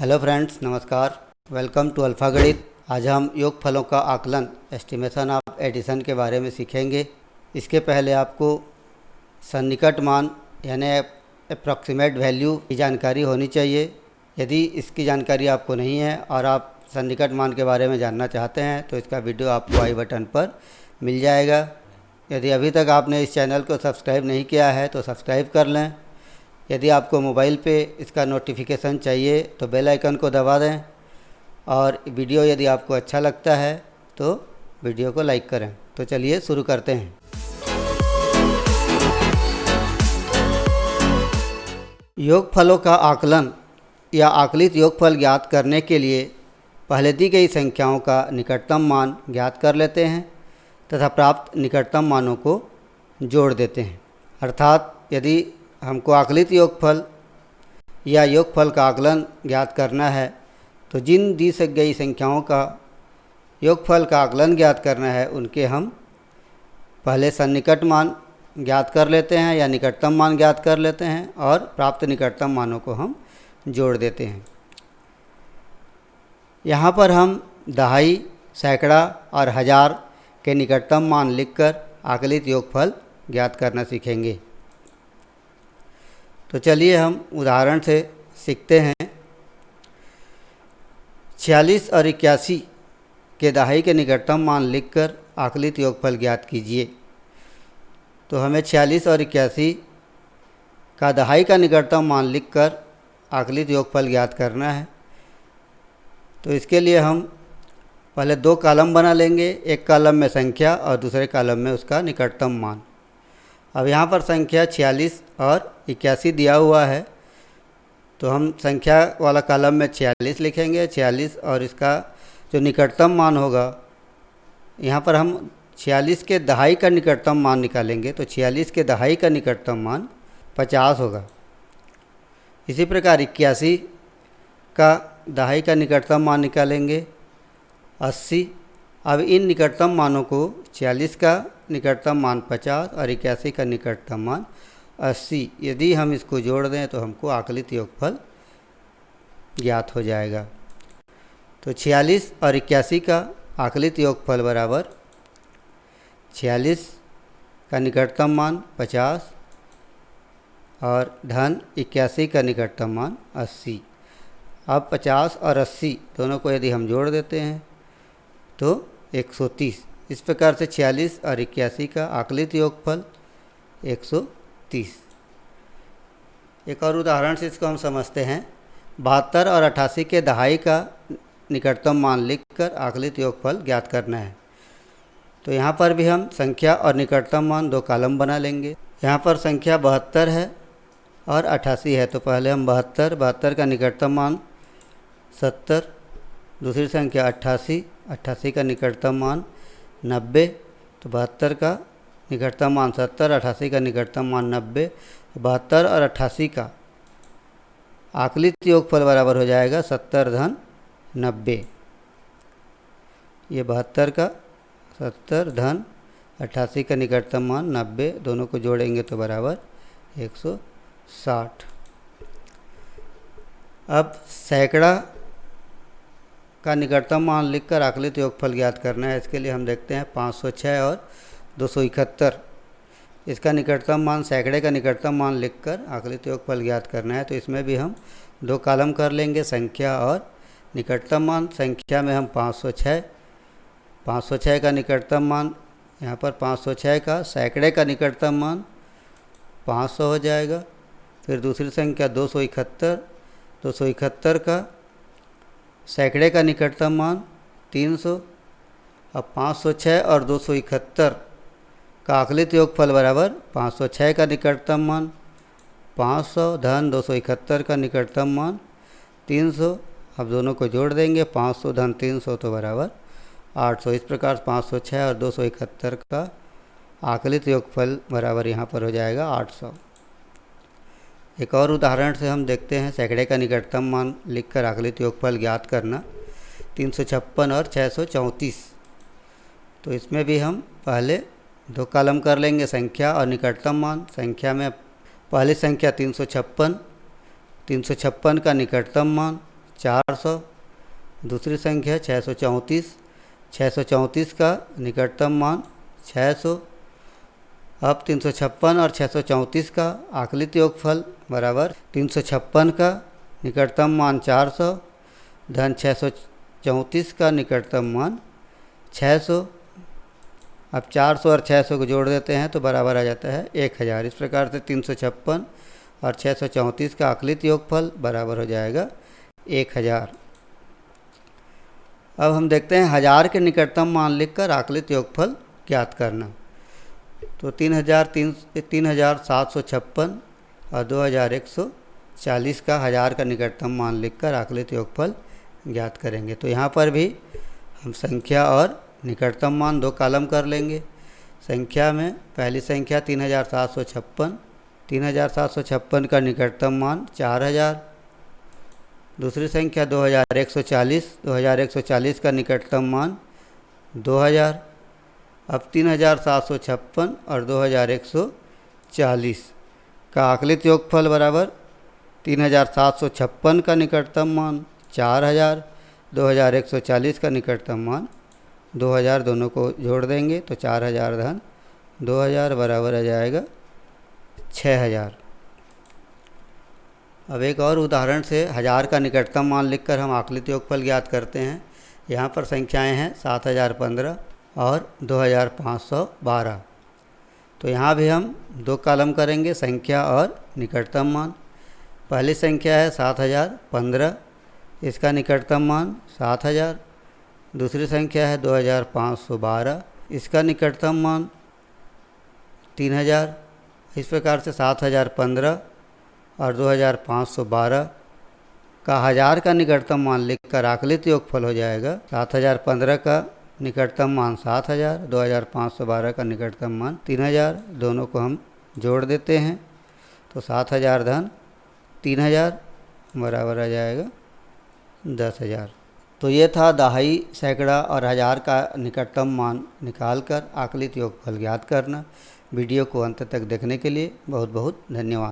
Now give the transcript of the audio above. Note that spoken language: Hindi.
हेलो फ्रेंड्स, नमस्कार। वेलकम टू अल्फ़ा गणित। आज हम योगफलों का आकलन एस्टिमेशन ऑफ एडिशन के बारे में सीखेंगे। इसके पहले आपको सन्निकट मान यानी अप्रॉक्सीमेट वैल्यू की जानकारी होनी चाहिए। यदि इसकी जानकारी आपको नहीं है और आप सन्निकट मान के बारे में जानना चाहते हैं तो इसका वीडियो आपको आई बटन पर मिल जाएगा। यदि अभी तक आपने इस चैनल को सब्सक्राइब नहीं किया है तो सब्सक्राइब कर लें। यदि आपको मोबाइल पे इसका नोटिफिकेशन चाहिए तो बेल आइकन को दबा दें और वीडियो यदि आपको अच्छा लगता है तो वीडियो को लाइक करें। तो चलिए शुरू करते हैं। योगफलों का आकलन या आकलित योगफल ज्ञात करने के लिए पहले दी गई संख्याओं का निकटतम मान ज्ञात कर लेते हैं तथा प्राप्त निकटतम मानों को जोड़ देते हैं। अर्थात यदि हमको आकलित योगफल या योगफल का आकलन ज्ञात करना है तो जिन दी गई संख्याओं का योगफल का आकलन ज्ञात करना है उनके हम पहले सन्निकट मान ज्ञात कर लेते हैं या निकटतम मान ज्ञात कर लेते हैं और प्राप्त निकटतम मानों को हम जोड़ देते हैं। यहाँ पर हम दहाई, सैकड़ा और हज़ार के निकटतम मान लिखकर आकलित योगफल ज्ञात करना सीखेंगे। तो चलिए हम उदाहरण से सीखते हैं। 46 और 81 के दहाई के निकटतम मान लिखकर आकलित योगफल ज्ञात कीजिए। तो हमें 46 और 81 का दहाई का निकटतम मान लिखकर आकलित योगफल ज्ञात करना है। तो इसके लिए हम पहले दो कॉलम बना लेंगे, एक कॉलम में संख्या और दूसरे कॉलम में उसका निकटतम मान। अब यहाँ पर संख्या 46 और 81 दिया हुआ है तो हम संख्या वाला कॉलम में 46 लिखेंगे। 46 और इसका जो निकटतम मान होगा, यहाँ पर हम 46 के दहाई का निकटतम मान निकालेंगे तो 46 के दहाई का निकटतम मान 50 होगा। इसी प्रकार 81 का दहाई का निकटतम मान निकालेंगे 80। अब इन निकटतम मानों को 46 का निकटतम मान 50 और 81 का निकटतम मान 80 यदि हम इसको जोड़ दें तो हमको आकलित योगफल ज्ञात हो जाएगा। तो 46 और 81 का आकलित योगफल बराबर 46 का निकटतम मान 50 और धन 81 का निकटतम मान 80। अब 50 और 80 दोनों को यदि हम जोड़ देते हैं तो 130। इस प्रकार से 46 और 81 का आकलित योगफल 130। एक और उदाहरण से इसको हम समझते हैं। 72 और 88 के दहाई का निकटतम मान लिखकर आकलित योगफल ज्ञात करना है। तो यहाँ पर भी हम संख्या और निकटतम मान दो कॉलम बना लेंगे। यहाँ पर संख्या 72 है और 88 है तो पहले हम 72 का निकटतम मान 70, दूसरी संख्या 88 का निकटतम मान 90। तो 72 का निकटतम मान 70, 88 का निकटतम मान 90। 72 और 88 का आकलित योगफल बराबर हो जाएगा 70 धन 90। ये 72 का 70 धन 88 का निकटतम मान 90 दोनों को जोड़ेंगे तो बराबर 160। अब सैकड़ा का निकटतम मान लिखकर आकलित योगफल ज्ञात करना है। इसके लिए हम देखते हैं 506 और 271। इसका निकटतम मान सैकड़े का निकटतम मान लिखकर आकलित योगफल ज्ञात करना है। तो इसमें भी हम दो कॉलम कर लेंगे, संख्या और निकटतम मान। संख्या में हम 506 का निकटतम मान, यहाँ पर 506 का सैकड़े का निकटतम मान 500 हो जाएगा। फिर दूसरी संख्या 271 का सैकड़े का निकटतम मान 300। अब 506 और 271 का आकलित योगफल बराबर 506 का निकटतम मान 500 धन 271 का निकटतम मान 300। अब दोनों को जोड़ देंगे 500 धन 300 तो बराबर 800। इस प्रकार 506 और 271 का आकलित योगफल बराबर यहाँ पर हो जाएगा 800। एक और उदाहरण से हम देखते हैं सैकड़े का निकटतम मान लिखकर आकलित योगफल ज्ञात करना। 356 और 634। तो इसमें भी हम पहले दो कॉलम कर लेंगे, संख्या और निकटतम मान। संख्या में पहली संख्या 356 का निकटतम मान 400। दूसरी संख्या 634, 634 का निकटतम मान 600। अब 356 और 634 का आकलित योगफल बराबर 356 का निकटतम मान 400 धन 634 का निकटतम मान 600। अब 400 और 600 को जोड़ देते हैं तो बराबर आ जाता है 1000। इस प्रकार से 356 और 634 का आकलित योगफल बराबर हो जाएगा 1000। अब हम देखते हैं 1000 के निकटतम मान लिखकर आकलित योगफल ज्ञात करना। तो 3756 और 2140 का 1000 का निकटतम मान लिखकर आकलित योगफल ज्ञात करेंगे। तो यहाँ पर भी हम संख्या और निकटतम मान 2 कॉलम कर लेंगे। संख्या में पहली संख्या 3756, 3756 का निकटतम मान 4000। दूसरी संख्या 2140, 2140 का निकटतम मान 2000। अब 3756 और 2140 का आकलित योगफल बराबर 3756 का निकटतम मान 4000, 2140 का निकटतम मान 2000, दोनों को जोड़ देंगे तो 4000 धन 2000 बराबर आ जाएगा 6000। अब एक और उदाहरण से 1000 का निकटतम मान लिखकर हम आकलित योगफल ज्ञात करते हैं। यहाँ पर संख्याएं हैं 7015 और 2512। तो यहाँ भी हम 2 कॉलम करेंगे, संख्या और निकटतम मान। पहली संख्या है 7015, इसका निकटतम मान 7000। दूसरी संख्या है 2512, इसका निकटतम मान 3000। इस प्रकार से 7015 और 2512 का 1000 का निकटतम मान लिखकर आकलित योगफल हो जाएगा 7015 का निकटतम मान 7000, 2512 का निकटतम मान 3000, दोनों को हम जोड़ देते हैं तो 7000 धन 3000 बराबर आ जाएगा 10000। तो ये था दहाई, सैकड़ा और 1000 का निकटतम मान निकालकर आकलित योगफल ज्ञात करना। वीडियो को अंत तक देखने के लिए बहुत बहुत धन्यवाद।